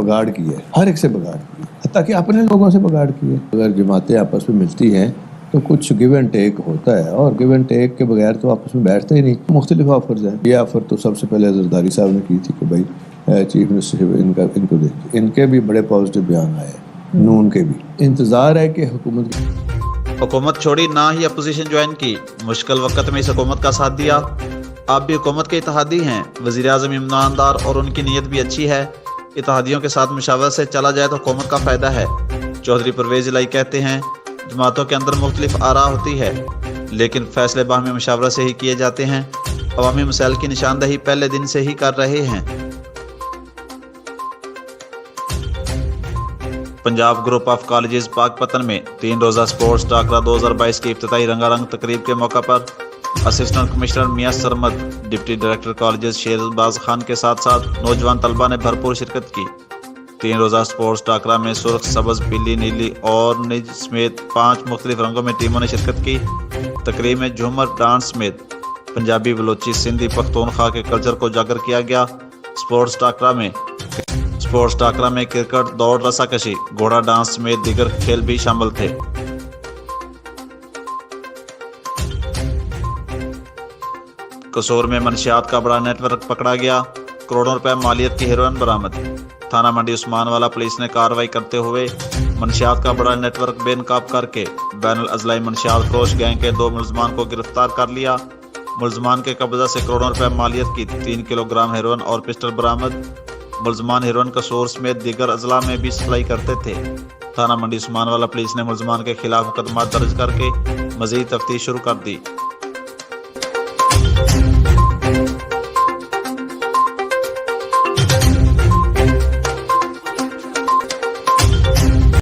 बगाड़ की है, हर एक से बगाड़ की है, हत्ता कि अपने लोगों से बगाड़ की है। अगर जमातें आपस में मिलती हैं तो कुछ गिव एंड टेक होता है, और गिव एंड टेक के बगैर तो आपस में बैठते ही नहीं। मुख्तलिफ ऑफर्स हैं। ये ऑफर तो सबसे पहले जरदारी साहब ने की थी कि भाई चीफ मिनिस्टर इनको देखिए, इनके भी बड़े पॉजिटिव बयान आए, नून के भी। इंतजार है कि हुकूमत छोड़ी ना ही अपोजिशन ज्वाइन की, मुश्किल वक्त में इस हुकूमत का साथ दिया। आप भी हुकूमत के इत्तेहादी हैं, वज़ीर आज़म ईमानदार और उनकी नीयत भी अच्छी है। इत्तेहादियों के साथ मुशावरत से चला जाए तो हुकूमत का फ़ायदा है। चौधरी परवेज़ इलाही कहते हैं, जमातों के अंदर मुख्तलिफ आरा होती है, लेकिन फैसले बाहमी मुशावरत से ही किए जाते हैं। अवामी मसाइल की निशानदही पहले दिन से ही कर रहे हैं। Punjab group of colleges Pakpattan में 3 रोज़ा स्पोर्ट्स टाकरा 2022 की इफ्तिताई रंगारंग तकरीब के मौका पर assistant commissioner Mian Sarmad, deputy director colleges Sherbaz Khan के साथ साथ नौजवान तलबा ने भरपूर शिरकत की। 3 रोज़ा स्पोर्ट्स टाकरा में सुर्ख, सब्ज़, पीली, नीली और निज समेत 5 मुख्तलिफ रंगों में टीमों ने शिरकत की। तकरीब में झूमर डांस समेत पंजाबी, बलोची, सिंधी, पख्तूनख्वा के कल्चर को उजागर किया गया। स्पोर्ट्स टाकरा में क्रिकेट, दौड़, रस्साकशी, घोड़ा डांस समेत दीगर खेल भी शामिल थे। कसूर में मनशियात का बड़ा नेटवर्क पकड़ा गया, करोड़ों रुपए मालियत की हेरोइन बरामद। थाना मंडी उस्मानवाला पुलिस ने कार्रवाई करते हुए मनशियात का बड़ा नेटवर्क बेनकाब करके बैनुल अजलाई मनशियात फरोश गैंग के 2 मुलजमान को गिरफ्तार कर लिया। मुलजमान के कब्जा से करोड़ों रुपए मालियत की 3 किलोग्राम हेरोइन और पिस्टल बरामद। मुलजमान हेरोइन कसूर समेत दीगर अजला में भी सप्लाई करते थे। थाना मंडी उस्मानवाला पुलिस ने मुलजमान के खिलाफ मुकदमा दर्ज करके मजीद तफ्तीश शुरू कर दी।